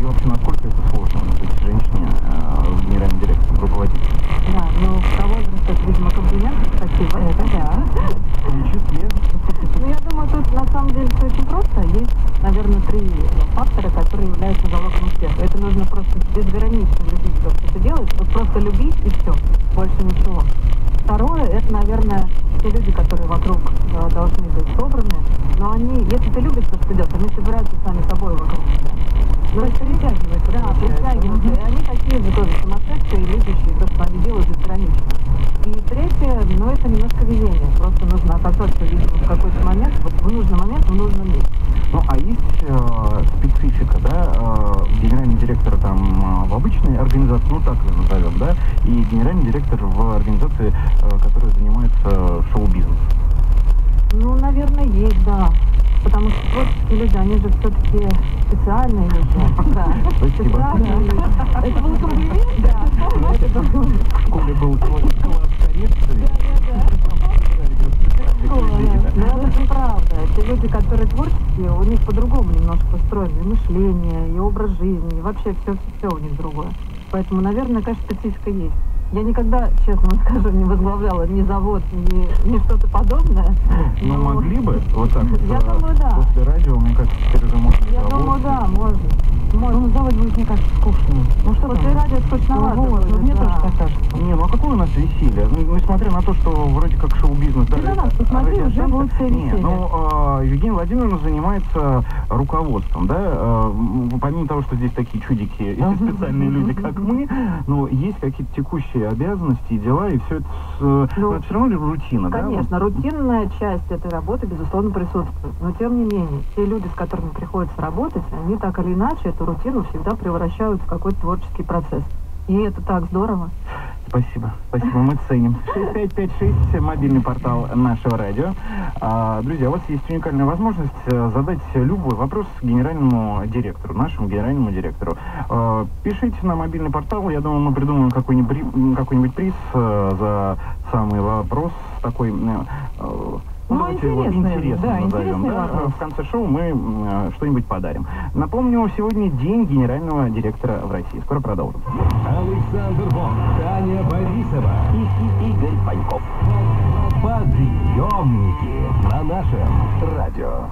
вообще, насколько это сложно быть женщине генеральным директором, руководителем? Да, ну, про возраст это, видимо, комплимент. Спасибо. Это да. В том числе. Ну, я думаю, тут на самом деле все очень просто. Есть, наверное, 3 фактора, которые являются залогом успеха. Это нужно просто безгранично любить то, что ты делаешь. Вот просто любить и все. Больше ничего. Второе, это, наверное, те люди, которые вокруг должны быть собраны. Но они, если ты любишь то, что ты делаешь, они собираются сами собой вокруг тебя. Ну, это притягивается. Да, притягиваются. И они такие же тоже сумасшедшие, любящие то, что они делают безгранично. И третье, ну, это немножко везение. Просто нужно оказаться, видимо, в какой-то момент, вот в нужный момент, в нужном месте. Ну, а есть специфика, да, генеральный директор там в обычной организации, ну, так ее назовем, да, и генеральный директор в организации, которая занимается шоу-бизнесом? Ну, наверное, есть, да. Потому что творческие люди, они же все-таки специальные люди. Да. Спасибо. Специальные люди. Это был комплимент? Да. Знаете, в школе был класс коррекции. Ну, это же правда. Те люди, которые творческие, у них по-другому немножко устроено и мышление, и образ жизни, и вообще все у них другое. Поэтому, наверное, конечно, специфика есть. Я никогда, честно вам скажу, не возглавляла ни завод, ни что-то подобное. Но могли бы, вот так вот, я думаю, да. После радио, мне кажется, теперь уже можно. Я думаю, да, можно. Ну, завод будет, мне кажется, скучным. Ну, что после радио скучновато. Вот, мне тоже так кажется. Не, ну а какое у нас веселье? Ну, несмотря на то, что вроде как шоу-бизнес... Ты на нас посмотри, уже будет все веселье. Не, ну, Евгения Владимировна занимается руководством, да? Помимо того, что здесь такие чудики и специальные люди, как мы, но есть какие-то текущие обязанности и дела, и все это, это все равно рутина, да? Конечно, рутинная часть этой работы, безусловно, присутствует. Но, тем не менее, те люди, с которыми приходится работать, они так или иначе эту рутину всегда превращают в какой-то творческий процесс. И это так здорово. Спасибо, спасибо, мы ценим. 6556, мобильный портал нашего радио. Друзья, у вас есть уникальная возможность задать любой вопрос генеральному директору, нашему генеральному директору. Пишите на мобильный портал, я думаю, мы придумаем какой-нибудь приз за самый вопрос такой... интересный, В конце шоу мы что-нибудь подарим. Напомню, сегодня день генерального директора в России. Скоро продолжим. Александр Бон, Таня Борисова и Игорь Паньков. Подъемники на нашем радио.